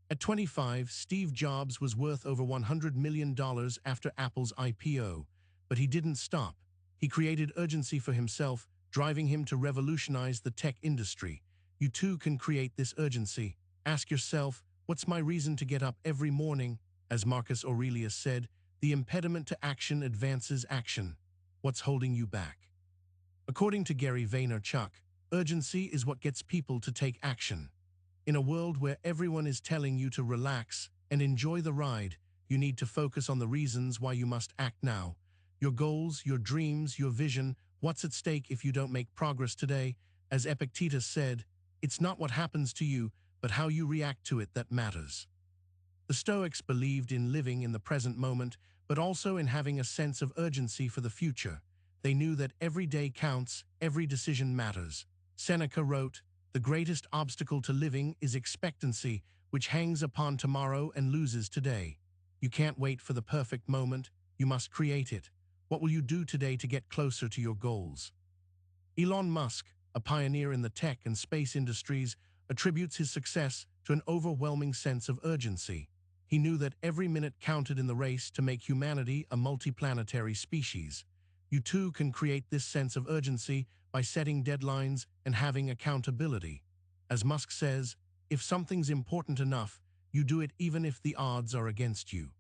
At 25, Steve Jobs was worth over $100 million after Apple's IPO, but he didn't stop. He created urgency for himself, driving him to revolutionize the tech industry. You too can create this urgency. Ask yourself, what's my reason to get up every morning? As Marcus Aurelius said, the impediment to action advances action. What's holding you back? According to Gary Vaynerchuk, urgency is what gets people to take action. In a world where everyone is telling you to relax and enjoy the ride, you need to focus on the reasons why you must act now. Your goals, your dreams, your vision, what's at stake if you don't make progress today? As Epictetus said, it's not what happens to you, but how you react to it that matters. The Stoics believed in living in the present moment, but also in having a sense of urgency for the future. They knew that every day counts, every decision matters. Seneca wrote, "The greatest obstacle to living is expectancy, which hangs upon tomorrow and loses today." You can't wait for the perfect moment, you must create it. What will you do today to get closer to your goals? Elon Musk, a pioneer in the tech and space industries, attributes his success to an overwhelming sense of urgency. He knew that every minute counted in the race to make humanity a multiplanetary species. You too can create this sense of urgency by setting deadlines and having accountability. As Musk says, if something's important enough, you do it even if the odds are against you.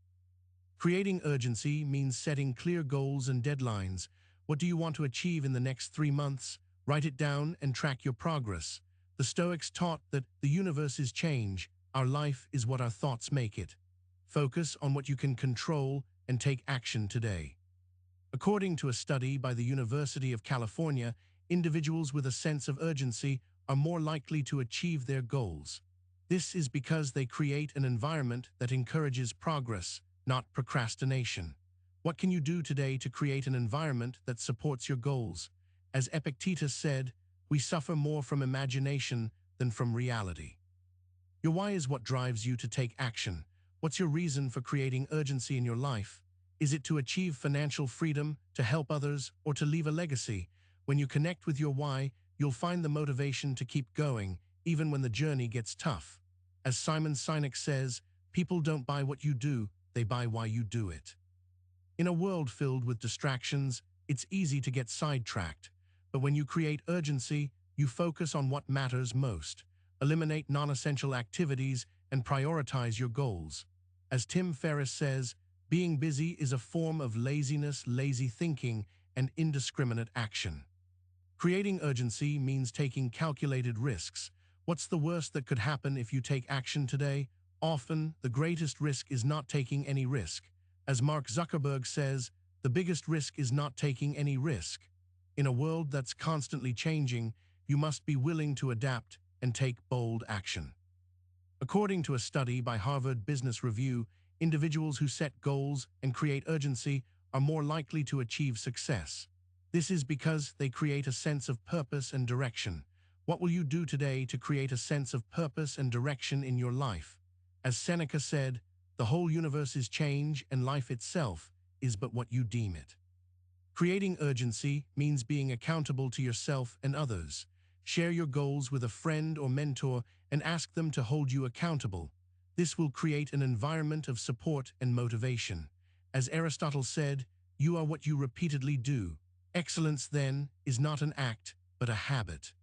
Creating urgency means setting clear goals and deadlines. What do you want to achieve in the next 3 months? Write it down and track your progress. The Stoics taught that the universe is change, our life is what our thoughts make it. Focus on what you can control and take action today. According to a study by the University of California, individuals with a sense of urgency are more likely to achieve their goals. This is because they create an environment that encourages progress, not procrastination. What can you do today to create an environment that supports your goals? As Epictetus said, we suffer more from imagination than from reality. Your why is what drives you to take action. What's your reason for creating urgency in your life? Is it to achieve financial freedom, to help others, or to leave a legacy? When you connect with your why, you'll find the motivation to keep going, even when the journey gets tough. As Simon Sinek says, people don't buy what you do, they buy why you do it. In a world filled with distractions, it's easy to get sidetracked. But when you create urgency, you focus on what matters most. Eliminate non-essential activities and prioritize your goals. As Tim Ferriss says, being busy is a form of laziness, lazy thinking, and indiscriminate action. Creating urgency means taking calculated risks. What's the worst that could happen if you take action today? Often, the greatest risk is not taking any risk. As Mark Zuckerberg says, the biggest risk is not taking any risk. In a world that's constantly changing, you must be willing to adapt and take bold action. According to a study by Harvard Business Review, individuals who set goals and create urgency are more likely to achieve success. This is because they create a sense of purpose and direction. What will you do today to create a sense of purpose and direction in your life? As Seneca said, the whole universe is change and life itself is but what you deem it. Creating urgency means being accountable to yourself and others. Share your goals with a friend or mentor and ask them to hold you accountable. This will create an environment of support and motivation. As Aristotle said, you are what you repeatedly do. Excellence, then, is not an act, but a habit.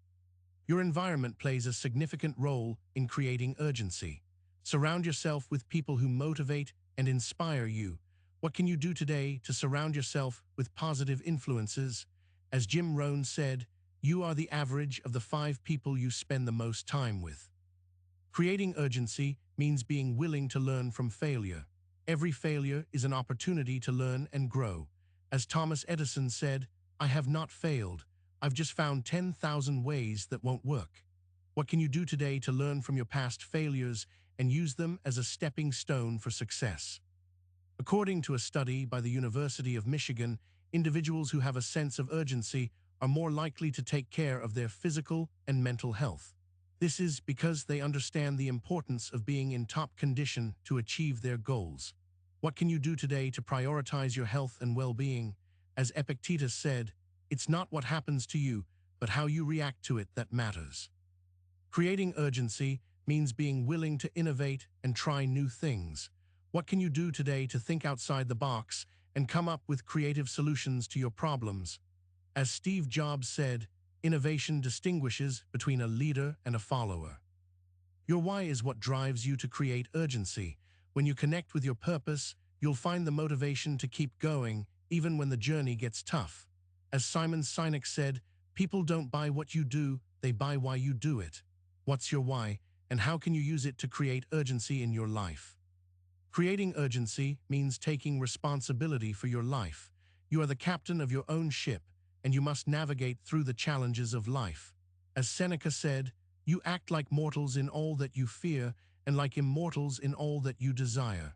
Your environment plays a significant role in creating urgency. Surround yourself with people who motivate and inspire you. What can you do today to surround yourself with positive influences? As Jim Rohn said, you are the average of the 5 people you spend the most time with. Creating urgency means being willing to learn from failure. Every failure is an opportunity to learn and grow. As Thomas Edison said, I have not failed. I've just found 10,000 ways that won't work. What can you do today to learn from your past failures and use them as a stepping stone for success? According to a study by the University of Michigan, individuals who have a sense of urgency are more likely to take care of their physical and mental health. This is because they understand the importance of being in top condition to achieve their goals. What can you do today to prioritize your health and well-being? As Epictetus said, it's not what happens to you, but how you react to it that matters. Creating urgency means being willing to innovate and try new things. What can you do today to think outside the box and come up with creative solutions to your problems? As Steve Jobs said, innovation distinguishes between a leader and a follower. Your why is what drives you to create urgency. When you connect with your purpose, you'll find the motivation to keep going even when the journey gets tough. As Simon Sinek said, people don't buy what you do, they buy why you do it. What's your why, and how can you use it to create urgency in your life? Creating urgency means taking responsibility for your life. You are the captain of your own ship, and you must navigate through the challenges of life. As Seneca said, you act like mortals in all that you fear, and like immortals in all that you desire.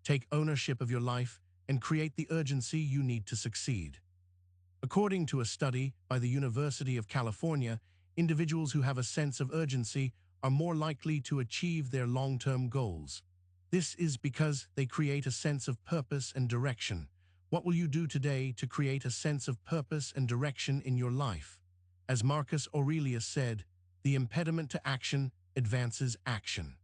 Take ownership of your life and create the urgency you need to succeed. According to a study by the University of California, individuals who have a sense of urgency are more likely to achieve their long-term goals. This is because they create a sense of purpose and direction. What will you do today to create a sense of purpose and direction in your life? As Marcus Aurelius said, the impediment to action advances action.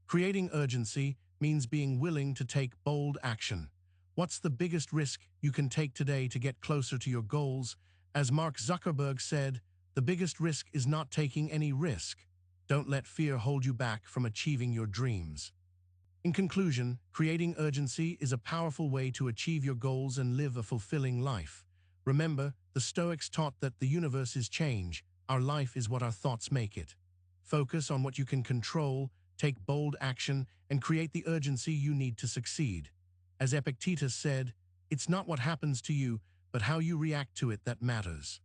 Creating urgency means being willing to take bold action. What's the biggest risk you can take today to get closer to your goals? As Mark Zuckerberg said, the biggest risk is not taking any risk. Don't let fear hold you back from achieving your dreams. In conclusion, creating urgency is a powerful way to achieve your goals and live a fulfilling life. Remember, the Stoics taught that the universe is change, our life is what our thoughts make it. Focus on what you can control, take bold action, and create the urgency you need to succeed. As Epictetus said, it's not what happens to you, but how you react to it that matters.